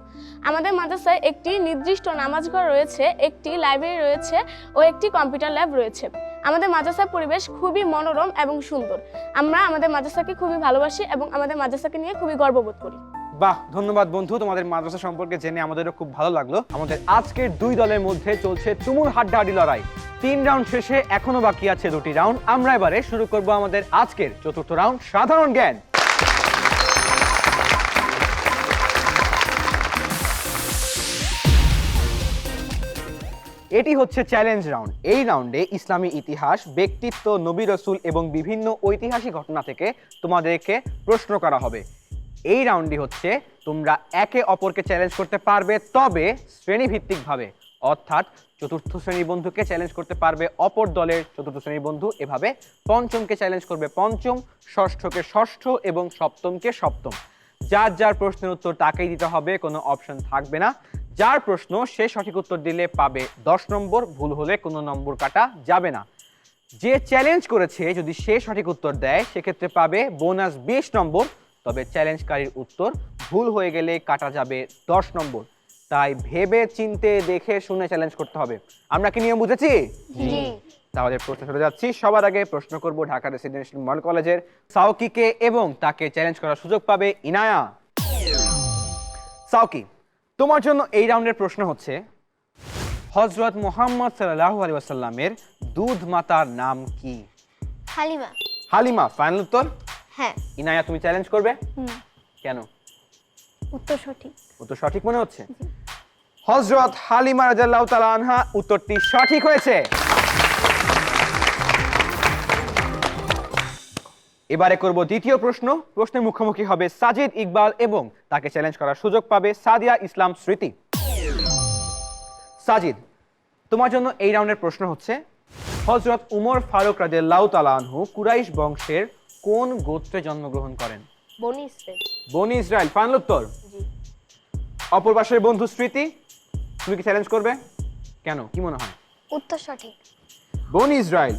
আমাদের মাদ্রাসায় একটি নির্দিষ্ট নামাজঘর রয়েছে, একটি লাইব্রেরি রয়েছে ও একটি কম্পিউটার ল্যাব রয়েছে। আমাদের মাদ্রাসার পরিবেশ খুবই মনোরম এবং সুন্দর। আমরা আমাদের মাদ্রাসাকে খুবই ভালোবাসি এবং আমাদের মাদ্রাসাকে নিয়ে খুবই গর্ববোধ করি। বাহ, ধন্যবাদ বন্ধু, তোমাদের মাদ্রাসা সম্পর্কে জেনে আমাদেরও খুব ভালো লাগলো। আমাদের আজকের 2 দলের মধ্যে চলছে তুমুল হাড্ডাহাড্ডি লড়াই। 3 রাউন্ড শেষে এখনো বাকি আছে 2টি রাউন্ড। আমরা এবারে শুরু করব আমাদের আজকের 4র্থ রাউন্ড, সাধারণ জ্ঞান। এটি হচ্ছে চ্যালেঞ্জ রাউন্ড। এই রাউন্ডে ইসলামী ইতিহাস, ব্যক্তিত্ব, নবী রাসূল এবং বিভিন্ন ঐতিহাসিক ঘটনা থেকে তোমাদেরকে প্রশ্ন করা হবে। এই রাউন্ডটি হচ্ছে তোমরা একে অপরকে চ্যালেঞ্জ করতে পারবে, তবে শ্রেণীভিত্তিকভাবে, অর্থাৎ 4র্থ শ্রেণীর বন্ধুকে চ্যালেঞ্জ করতে পারবে অপর দলের 4র্থ শ্রেণীর বন্ধু, এভাবে পঞ্চমকে চ্যালেঞ্জ করবে পঞ্চম, ষষ্ঠকে ষষ্ঠ এবং সপ্তমকে সপ্তম। যার যার প্রশ্নের উত্তর তাকেই দিতে হবে, কোনো অপশন থাকবে না। যার প্রশ্ন সে সঠিক উত্তর দিলে পাবে 10 নম্বর, ভুল হলে কোনো নম্বর কাটা যাবে না। যে চ্যালেঞ্জ করেছে যদি সে সঠিক উত্তর দেয় সেক্ষেত্রে পাবে বোনাস 20 নম্বর, তবে চ্যালেঞ্জকারীর উত্তর ভুল হয়ে গেলে কাটা যাবে 10 নম্বর। তাই ভেবে চিন্তে দেখে শুনে চ্যালেঞ্জ করতে হবে। আমরা কি নিয়ম বুঝেছি? জি। তাহলে প্রশ্ন চলে যাচ্ছি। সবার আগে প্রশ্ন করব ঢাকা রেসিডেন্সিয়াল মডেল কলেজের সাউকিকে এবং তাকে চ্যালেঞ্জ করার সুযোগ পাবে ইনায়া। সাউকি, তোমার জন্য এই রাউন্ডের প্রশ্ন হচ্ছে, হযরত মুহাম্মদ সাল্লাল্লাহু আলাইহি ওয়াসাল্লামের দুধ মাতার নাম কি? হালিমা। হালিমা ফাইনাল উত্তর? হ্যাঁ। ইনায়া, তুমি চ্যালেঞ্জ করবে? কেন? উত্তর সঠিক। উত্তর সঠিক মনে হচ্ছে? হযরত হালিমা রাদিয়াল্লাহু তাআলা আনহা, উত্তরটি সঠিক হয়েছে। এবারে করব দ্বিতীয় প্রশ্ন। প্রশ্নের মুখোমুখি হবে সাজিদ ইকবাল এবং তাকে চ্যালেঞ্জ করার সুযোগ পাবে সাদিয়া ইসলাম স্মৃতি। সাজিদ, তোমার জন্য এই রাউন্ডের প্রশ্ন হচ্ছে, হযরত উমর ফারুক রাদিয়াল্লাহু তাআলা আনহু কুরাইশ বংশের কোন গোত্রে জন্মগ্রহণ করেন? বনি ইসরাইল। বনি ইসরাইল ফাইনাল উত্তর? জি। অপর পাশের বন্ধু স্মৃতি, তুমি কি চ্যালেঞ্জ করবে? কেন, কি মনে হয়? উত্তর সঠিক। বনি ইসরাইল।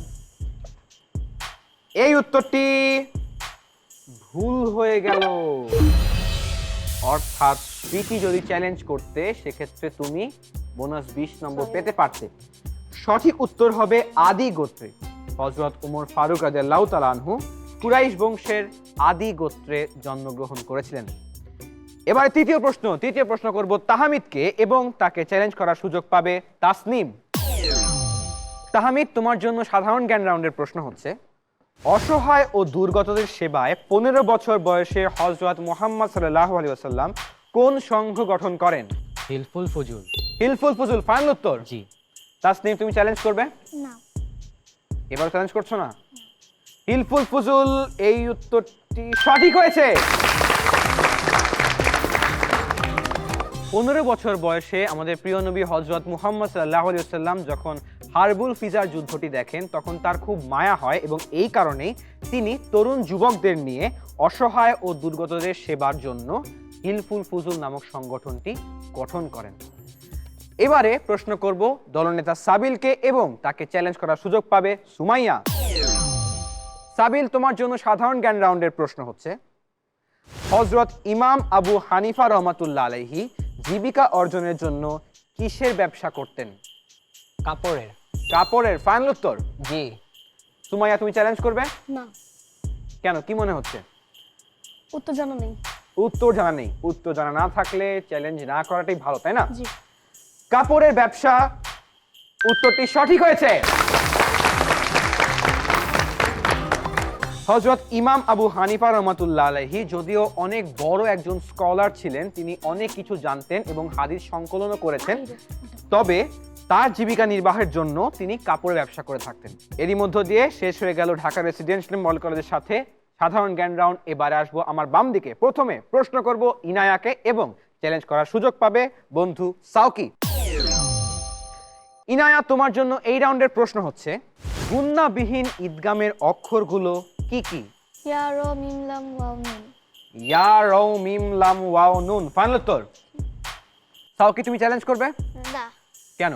এই উত্তরটি ভুল হয়ে গেল। অর্থাৎ স্মৃতি যদি চ্যালেঞ্জ করতে সেক্ষেত্রে তুমি বোনাস 20 নম্বর পেতে পারতে। সঠিক উত্তর হবে আদি গোত্রে। হযরত উমর ফারুক রাদিয়াল্লাহু তাআলা আনহু কুরাইশ বংশের আদি গোত্রে জন্মগ্রহণ করেছিলেন। এবারে তৃতীয় প্রশ্ন করব তাহমিদকে এবং তাকে চ্যালেঞ্জ করার সুযোগ পাবে তাসনিম। তাহমিদ, তোমার জন্য সাধারণ জ্ঞান রাউন্ডের প্রশ্ন হচ্ছে, অসহায় ও দুর্গতদের সেবায় 15 বছর বয়সে হযরত মুহাম্মদ সাল্লাল্লাহু আলাইহি ওয়াসাল্লাম কোন সংঘ গঠন করেন? হিলফুল ফুজুল। হিলফুল ফুজুল ফাইনাল উত্তর? জি। তাসনিম, তুমি চ্যালেঞ্জ করবে? না। এবার চ্যালেঞ্জ করছো না? হিলফুল ফুজুল, এই উত্তরটি সঠিক হয়েছে। 15 বছর বয়সে আমাদের প্রিয় নবী হযরত মুহাম্মদ সাল্লাল্লাহু আলাইহি ওয়াসাল্লাম যখন হারবুল ফিজার যুদ্ধটি দেখেন তখন তার খুব মায়া হয় এবং এই কারণেই তিনি তরুণ যুবকদের নিয়ে অসহায় ও দুর্গতদের সেবার জন্য হিলফুল ফুজুল নামক সংগঠনটি গঠন করেন। এবারে প্রশ্ন করব দলনেতা সাবিলকে এবং তাকে চ্যালেঞ্জ করার সুযোগ পাবে সুমাইয়া। সাবিল, তোমার জন্য সাধারণ জ্ঞান রাউন্ডের প্রশ্ন হচ্ছে, হযরত ইমাম আবু হানিফা রহমাতুল্লাহ আলাইহি জীবিকা অর্জনের জন্য কিসের ব্যবসা করতেন? কাপড়ের। কাপড়ের। ফাইনাল উত্তর? জি। সুমাইয়া, তুমি চ্যালেঞ্জ করবে? না, কেন, কি মনে হচ্ছে? উত্তর জানা নেই। উত্তর জানা নেই। উত্তর জানা না থাকলে চ্যালেঞ্জ না করাটাই ভালো, তাই না? জি। কাপড়ের ব্যবসা উত্তরটি সঠিক হয়েছে। হযরত ইমাম আবু হানিফা রহমাতুল্লাহ আলাইহি যদিও অনেক বড় একজন স্কলার ছিলেন, তিনি অনেক কিছু জানতেন এবং হাদিস সংকলনও করেছেন, তবে তার জীবিকা নির্বাহের জন্য তিনি কাপড়ের ব্যবসা করে থাকতেন। এরই মধ্য দিয়ে শেষ হয়ে গেল ঢাকা রেসিডেন্সিয়াল মডেল কলেজের সাথে সাধারণ জ্ঞান রাউন্ড। এবারে আসবো আমার বাম দিকে। প্রথমে প্রশ্ন করব ইনায়াকে এবং চ্যালেঞ্জ করার সুযোগ পাবে বন্ধু সাউকি। ইনায়া, তোমার জন্য এই রাউন্ডের প্রশ্ন হচ্ছে, গুণনাবিহীন ইদগামের অক্ষরগুলো কি কি? ইয়া র মিম লাম ওয়াও নুন। ইয়া রাও মিম লাম ওয়াও নুন। ফাইনাল উত্তর? সাউকি, তুমি চ্যালেঞ্জ করবে? না, কেন?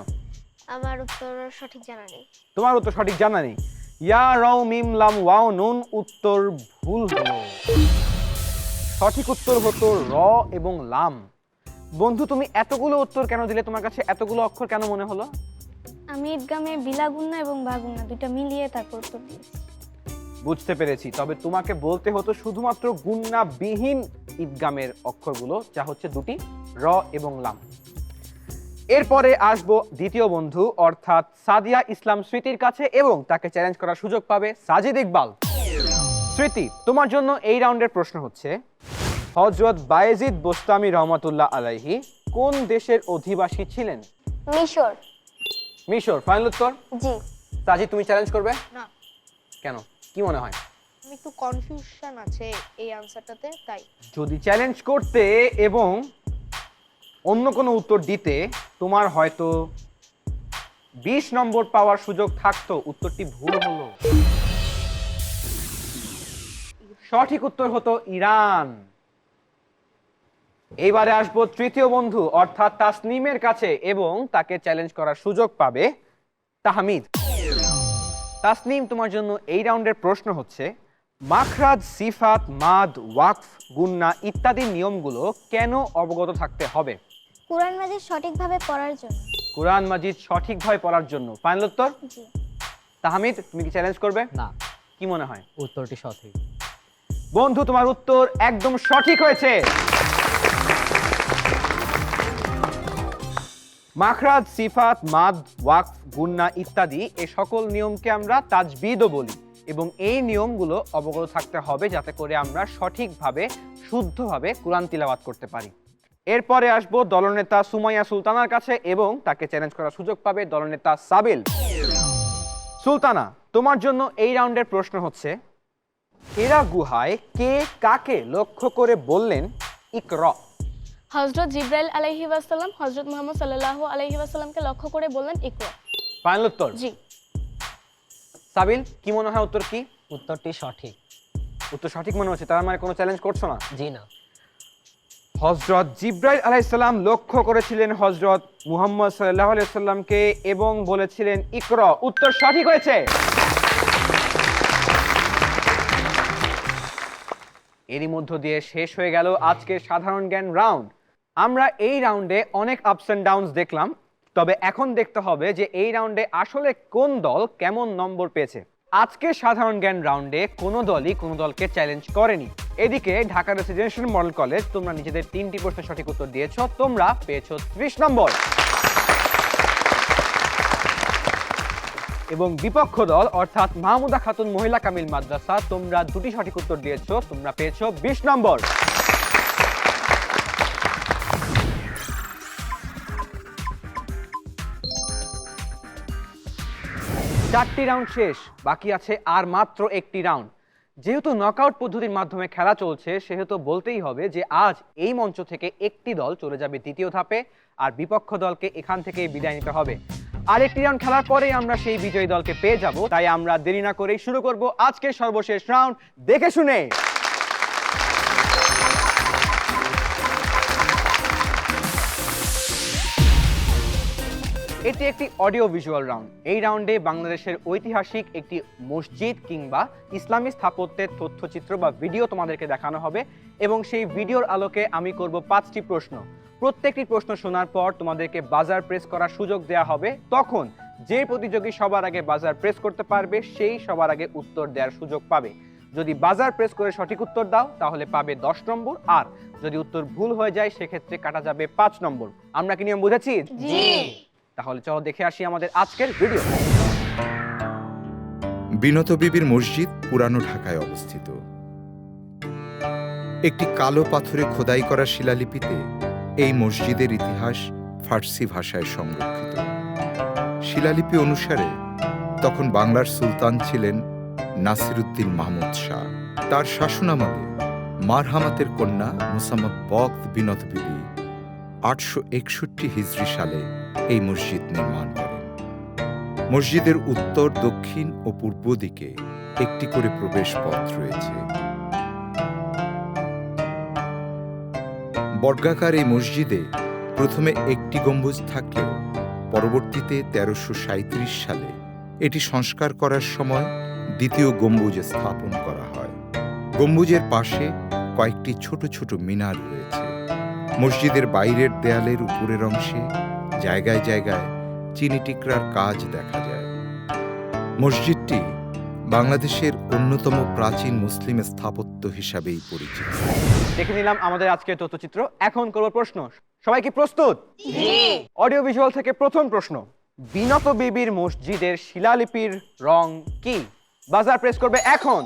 আমার উত্তর সঠিক জানা নেই। তোমার উত্তর সঠিক জানা নেই। ইয়া রাও মিম লাম ওয়াও নুন উত্তর ভুল হলো। সঠিক উত্তর হতো র এবং লাম। বন্ধু, তুমি এতগুলো উত্তর কেন দিলে? তোমার কাছে এতগুলো অক্ষর কেন মনে হলো? আমি ঈদগামে বিলাগুন্না এবং বাগুন্না দুইটা মিলিয়ে তারপর উত্তর দিয়েছি। বুঝতে পেরেছি। তবে তোমাকে বলতে হতো শুধুমাত্র গুণনাবিহীন ইদগামের অক্ষরগুলো, যা হচ্ছে দুটি, র এবং লাম। এরপরে আসবো দ্বিতীয় বন্ধু অর্থাৎ সাদিয়া ইসলাম স্মৃতির কাছে এবং তাকে চ্যালেঞ্জ করার সুযোগ পাবে সাজিদ ইকবাল। স্মৃতি, তোমার জন্য এই রাউন্ডের প্রশ্ন হচ্ছে, হযরত বায়েজিদ বোস্তামি রহমাতুল্লাহ আলাইহি কোন দেশের অধিবাসী ছিলেন? মিশর। মিশর। ফাইনাল উত্তর? জি। সাজিদ, তুমি চ্যালেঞ্জ করবে? না, কেন, কি মনে হয়? আমি একটু কনফিউশন আছে এই আনসারটাতে, তাই। যদি চ্যালেঞ্জ করতে এবং অন্য কোনো উত্তর দিতে তোমার হয়তো 20 নম্বর পাওয়ার সুযোগ থাকতো, উত্তরটি ভুল হলো। সঠিক উত্তর হতো ইরান। এইবারে আসবো তৃতীয় বন্ধু অর্থাৎ তাসনিমের কাছে এবং তাকে চ্যালেঞ্জ করার সুযোগ পাবে তাহমিদ। তাসনিম, তোমার জন্য এই রাউন্ডের প্রশ্ন হচ্ছে, মাখরাজ, সিফাত, মাদ, ওয়াকফ, গুন্না ইত্যাদি নিয়মগুলো কেন অবগত থাকতে হবে? কুরআন মাজিদ সঠিকভাবে পড়ার জন্য। কুরআন মাজিদ সঠিকভাবে পড়ার জন্য। ফাইনাল উত্তর? জি। তাহমিদ, তুমি কি চ্যালেঞ্জ করবে? না, কি মনে হয়? উত্তরটি সঠিক। বন্ধু, তোমার উত্তর একদম সঠিক হয়েছে। মাখরাজ, সিফাত, মাদ, ওয়াকফ, গুন্না ইত্যাদি এই সকল নিয়মকে আমরা তাজবিদও বলি এবং এই নিয়মগুলো অবগত থাকতে হবে যাতে করে আমরা সঠিকভাবে শুদ্ধভাবে কুরআন তিলাওয়াত করতে পারি। এরপরে আসবো দলনেতা সুমাইয়া সুলতানার কাছে এবং তাকে চ্যালেঞ্জ করার সুযোগ পাবে দলনেতা সাবিল। সুলতানা, তোমার জন্য এই রাউন্ডের প্রশ্ন হচ্ছে, হিরা গুহায় কে কাকে লক্ষ্য করে বললেন ইকরা? হযরত জিব্রাইল আলাইহি ওয়াসাল্লাম হযরত মুহাম্মদ সাল্লাল্লাহু আলাইহি ওয়াসাল্লামকে লক্ষ্য করে বললেন ইকরা। ফাইনাল উত্তর? জি। সাবিল, কি মনে হয় উত্তর কি? উত্তরটি সঠিক। উত্তর সঠিক মনে হচ্ছে, তার মানে কোনো চ্যালেঞ্জ করছো না? জি না। হযরত জিব্রাইল আলাইহিস সালাম লক্ষ্য করেছিলেন হযরত মুহাম্মদ সাল্লাল্লাহু আলাইহি সাল্লামকে এবং বলেছিলেন ইকরা। উত্তর সঠিক হয়েছে। এরই মধ্য দিয়ে শেষ হয়ে গেল আজকের সাধারণ জ্ঞান রাউন্ড। আমরা এই রাউন্ডে অনেক আপস এন্ড ডাউনস দেখলাম, তবে এখন দেখতে হবে যে এই রাউন্ডে আসলে কোন দল কেমন নম্বর পেয়েছে। আজকের সাধারণ জ্ঞান রাউন্ডে কোনো দলই কোনো দলকে চ্যালেঞ্জ করেনি। এদিকে ঢাকা রেসিডেন্সিয়াল মডেল কলেজ, তোমরা নিজেদের 3টি প্রশ্নের সঠিক উত্তর দিয়েছো, তোমরা পেয়েছো 30 নম্বর। এবং বিপক্ষ দল অর্থাৎ মাহমুদা খাতুন মহিলা কামিল মাদ্রাসা, তোমরা 2টি সঠিক উত্তর দিয়েছো, তোমরা পেয়েছো 20 নম্বর। চারটি রাউন্ড শেষ, বাকি আছে আর মাত্র একটি রাউন্ড। যেহেতু নকআউট পদ্ধতির মাধ্যমে খেলা চলছে, সেহেতু বলতেই হবে যে আজ এই মঞ্চ থেকে একটি দল চলে যাবে দ্বিতীয় ধাপে আর বিপক্ষ দলকে এখান থেকে বিদায় নিতে হবে। আর একটি রাউন্ড খেলার পরেই আমরা সেই বিজয়ী দলকে পেয়ে যাব। তাই আমরা দেরি না করেই শুরু করব আজকের সর্বশেষ রাউন্ড, দেখে শুনে। এটি একটি অডিও ভিজুয়াল রাউন্ড। এই রাউন্ডে বাংলাদেশের ঐতিহাসিক একটি মসজিদ কিংবা ইসলামী স্থাপত্যের তথ্যচিত্র বা ভিডিও তোমাদেরকে দেখানো হবে এবং সেই ভিডিওর আলোকে আমি করব 5টি প্রশ্ন। প্রত্যেকটি প্রশ্ন শোনার পর তোমাদেরকে বাজার প্রেস করার সুযোগ দেওয়া হবে। তখন যে প্রতিযোগী সবার আগে বাজার প্রেস করতে পারবে সেই সবার আগে উত্তর দেওয়ার সুযোগ পাবে। যদি বাজার প্রেস করে সঠিক উত্তর দাও তাহলে পাবে 10 নম্বর, আর যদি উত্তর ভুল হয়ে যায় সেক্ষেত্রে কাটা যাবে 5 নম্বর। আমরা কি নিয়ম বুঝেছি? জি। তাহলে চলো দেখে আসি আমাদের আজকের ভিডিও। বিনত বিবির মসজিদ পুরানো ঢাকায় অবস্থিত। একটি কালো পাথরে খোদাই করা শিলালিপিতে এই মসজিদের ইতিহাস ফার্সি ভাষায় সংরক্ষিত। শিলালিপি অনুসারে তখন বাংলার সুলতান ছিলেন নাসিরউদ্দিন মাহমুদ শাহ। তার শাসনামলে মারহামাতের কন্যা মুসাম্মদ বখত বিনত বিবি 861 হিজরি সালে এই মসজিদ নির্মাণ করেন। মসজিদের উত্তর, দক্ষিণ ও পূর্ব দিকে একটি করে প্রবেশ পথ রয়েছে। বর্গাকার এই মসজিদে প্রথমে একটি গম্বুজ থাকলেও পরবর্তীতে 1337 সালে এটি সংস্কার করার সময় দ্বিতীয় গম্বুজ স্থাপন করা হয়। গম্বুজের পাশে কয়েকটি ছোট ছোট মিনার রয়েছে। মসজিদের বাইরের দেয়ালের উপরের অংশে জায়গায় জায়গায় চিনি টিকরার কাজ দেখা যায়। মসজিদটি বাংলাদেশের অন্যতম প্রাচীন মুসলিম স্থাপত্য হিসাবেই পরিচিত। দেখে নিলাম আমাদের আজকের তথ্যচিত্র। এখন করব প্রশ্ন। সবাই কি প্রস্তুত? অডিও ভিজুয়াল থেকে প্রথম প্রশ্ন, বিনত বিবির মসজিদের শিলালিপির রং কি? বাজার প্রেস করবে এখন।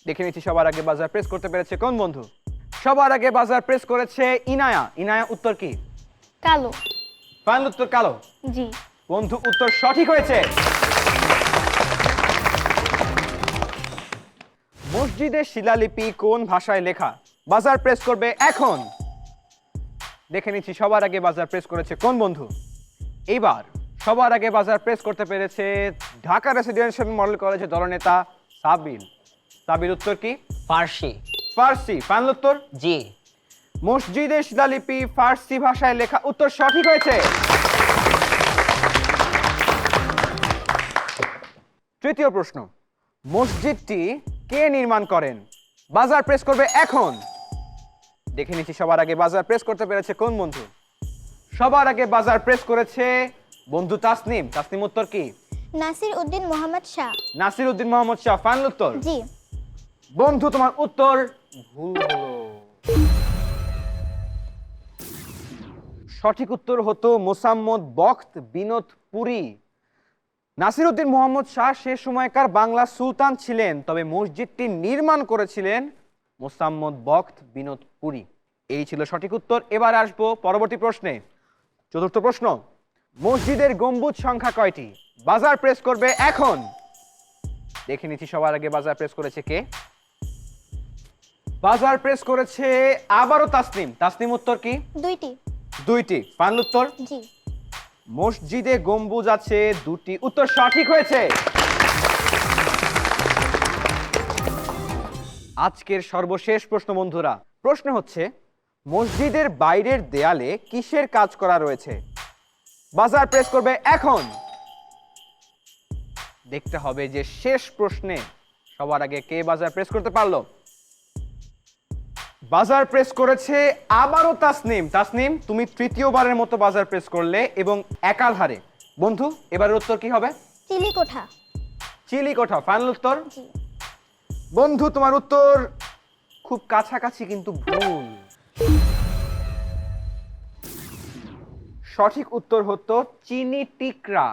দেখে নিচ্ছি সবার আগে বাজার প্রেস করতে পেরেছে কোন বন্ধু? সবার আগে বাজার প্রেস করেছে ইনায়া। ইনায়া উত্তর কি? কালো। ফাইনাল উত্তর কালো। জি। বন্ধু উত্তর সঠিক হয়েছে। মসজিদের শিলালিপি কোন ভাষায় লেখা? বাজার প্রেস করবে এখন। দেখে নিচ্ছি সবার আগে বাজার প্রেস করেছে কোন বন্ধু? এইবার সবার আগে বাজার প্রেস করতে পেরেছে ঢাকা রেসিডেন্সিয়াল মডেল কলেজের দলনেতা সাবিল। সাবিল উত্তর কি? ফার্সি। ফার্সি। ফাইনাল উত্তর? জি। মসজিদের শিলালিপি ফার্সি ভাষায় লেখা। উত্তর সঠিক হয়েছে। তৃতীয় প্রশ্ন, মসজিদটি কে নির্মাণ করেন? বাজার প্রেস করবে এখন। দেখে নিচ্ছি সবার আগে বাজার প্রেস করতে পেরেছে কোন বন্ধু? সবার আগে বাজার প্রেস করেছে বন্ধু তাসনিম। তাসনিম উত্তর কি? নাসিরউদ্দিন মোহাম্মদ শাহ। নাসিরউদ্দিন মোহাম্মদ শাহ। ফাইনাল উত্তর? জি। বন্ধু তোমার উত্তর ভুল হলো। সঠিক উত্তর হতো মোসাম্মদ বখত বিনত পুরী। নাসিরউদ্দিন মোহাম্মদ শাহ সে সময়কার বাংলা সুলতান ছিলেন, তবে মসজিদটি নির্মাণ করেছিলেন মোসাম্মদ বখত বিনত পুরী। এই ছিল সঠিক উত্তর। এবার আসবো পরবর্তী প্রশ্নে। চতুর্থ প্রশ্ন, মসজিদের গম্বুজ সংখ্যা কয়টি? বাজার প্রেস করবে এখন। দেখে নিচ্ছি সবার আগে বাজার প্রেস করেছে কে? বাজার প্রেস করেছে আবারও তাসনিম। তাসনিম উত্তর কি? দুইটি। দুইটি। ফাইনাল উত্তর? জি। মসজিদে গম্বুজ আছে দুটি। উত্তর সঠিক হয়েছে। আজকের সর্বশেষ প্রশ্ন বন্ধুরা। প্রশ্ন হচ্ছে, মসজিদের বাইরের দেয়ালে কিসের কাজ করা রয়েছে? বাজার প্রেস করবে এখন। দেখতে হবে যে শেষ প্রশ্নে সবার আগে কে বাজার প্রেস করতে পারলো। বাজার প্রেস করেছে আবারও তাসনিম। তাসনিম তুমি তৃতীয়বারের মতো বাজার প্রেস করলে এবং একাল হারে। বন্ধু এবারের উত্তর কি হবে? চিলিকোঠা। চিলিকোঠা। ফাইনাল উত্তর? জি। বন্ধু তোমার উত্তর খুব কাছাকাছি কিন্তু ভুল। সঠিক উত্তর হতো চিনি টিকরা।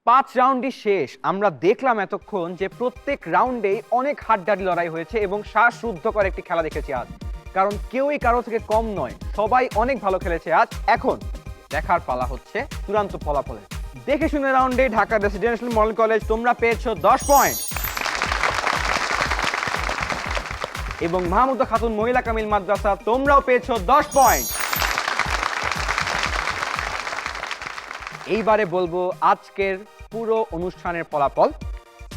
5 রাউন্ডই শেষ। আমরা দেখলাম এতক্ষণ যে প্রত্যেক রাউন্ডেই অনেক হাড্ডাহাড্ডি লড়াই হয়েছে এবং শ্বাসরুদ্ধকর একটি খেলা দেখেছি আজ। কারণ কেউই কারো থেকে কম নয়, সবাই অনেক ভালো খেলেছে আজ। এখন দেখার পালা হচ্ছে চূড়ান্ত ফলাফলে। দেখে শুনে রাউন্ডে ঢাকা রেসিডেন্সিয়াল মডেল কলেজ তোমরা পেয়েছো 10 পয়েন্ট এবং মাহমুদা খাতুন মহিলা কামিল মাদ্রাসা তোমরাও পেয়েছো 10 পয়েন্ট। এইবারে বলবো আজকের পুরো অনুষ্ঠানের ফলাফল।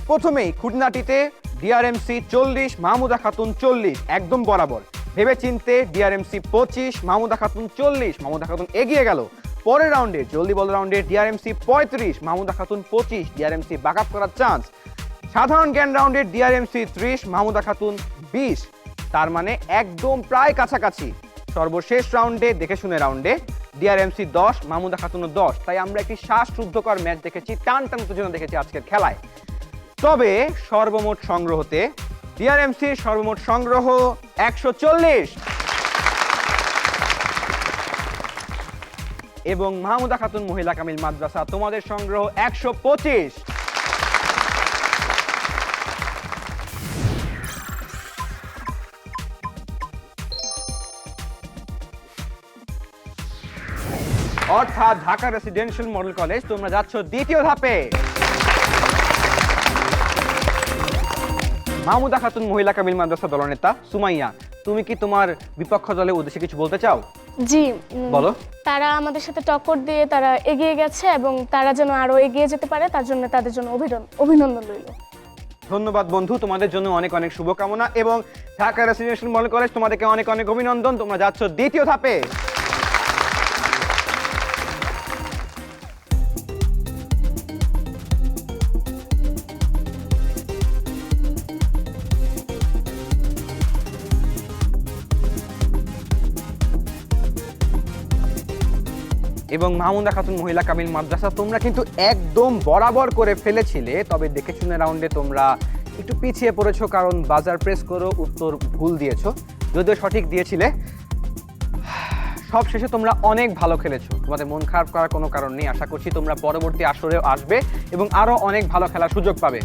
প্রথমেই খুঁটিনাটিতে ডিআরএমসি 40, মাহমুদা খাতুন 40, একদম বরাবর। ভেবে চিনতে ডিআরএমসি 25, মাহমুদা খাতুন 40, মাহমুদা খাতুন এগিয়ে গেল। পরের রাউন্ডে জলদি বল রাউন্ডে DRMC 35, Mahmuda Khatun 25, DRMC backup করার চান্স। সাধারণ জ্ঞান রাউন্ডে ডিআরএমসি 30, মাহমুদা খাতুন 20, তার মানে একদম প্রায় কাছাকাছি। সর্বশেষ রাউন্ডে দেখে শুনে রাউন্ডে ডিআরএমসি 10, মাহমুদা খাতুন 10। তাই আমরা একটি শ্বাসরুদ্ধকর ম্যাচ দেখেছি, টান টান উত্তেজনা দেখেছি আজকের খেলায়। তবে সর্বমোট সংগ্রহতে ডিআরএমসির সর্বমোট সংগ্রহ 140 এবং মাহমুদা খাতুন মহিলা কামিল মাদ্রাসা তোমাদের সংগ্রহ 125। অর্থাৎ ঢাকা রেসিডেন্সিয়াল মডেল কলেজ তোমরা যাচ্ছ দ্বিতীয় ধাপে। মাহমুদা খাতুন মহিলা কামিল মাদ্রাসা দলনেতা সুমাইয়া, তুমি কি তোমার বিপক্ষ দলের উদ্দেশ্যে কিছু বলতে চাও? জি, বলো। তারা আমাদের সাথে টক্কর দিয়ে তারা এগিয়ে গেছে এবং তারা যেন আরো এগিয়ে যেতে পারে তার জন্য তাদের জন্য অভিনন্দন রইল। ধন্যবাদ বন্ধু, তোমাদের জন্য অনেক অনেক শুভকামনা এবং ঢাকা রেসিডেন্সিয়াল মডেল কলেজ তোমাদেরকে অনেক অনেক অভিনন্দন। তোমরা যাচ্ছ দ্বিতীয় ধাপে। এবং মাহমুদা খাতুন মহিলা কামিল মাদ্রাসা তোমরা কিন্তু একদম বরাবর করে ফেলেছিলে, তবে দেখে শুনে রাউন্ডে তোমরা একটু পিছিয়ে পড়েছো কারণ বাজার প্রেস করো উত্তর ভুল দিয়েছো, যদিও সঠিক দিয়েছিলে। সব শেষে তোমরা অনেক ভালো খেলেছো, তোমাদের মন খারাপ করার কোনো কারণ নেই। আশা করছি তোমরা পরবর্তী আসরেও আসবে এবং আরো অনেক ভালো খেলার সুযোগ পাবে।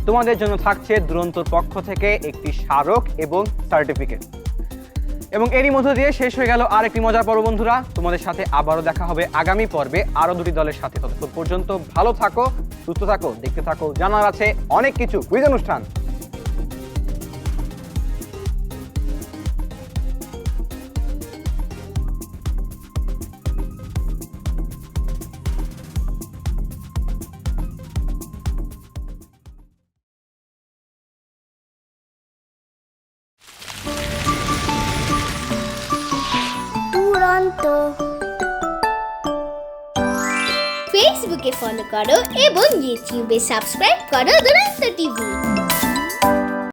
তোমাদের জন্য থাকছে দুরন্তর পক্ষ থেকে একটি স্মারক এবং সার্টিফিকেট। এবং এরই মধ্য দিয়ে শেষ হয়ে গেল আর একটি মজার পর্ব বন্ধুরা। তোমাদের সাথে আবারও দেখা হবে আগামী পর্বে আরো দুটি দলের সাথে। ততক্ষণ পর্যন্ত ভালো থাকো, সুস্থ থাকো, দেখতে থাকো, জানার আছে অনেক কিছু কুইজ অনুষ্ঠান। দুরন্ত ফেসবুকে ফলো করো এবং ইউটিউবে সাবস্ক্রাইব করো দুরন্ত টিভি।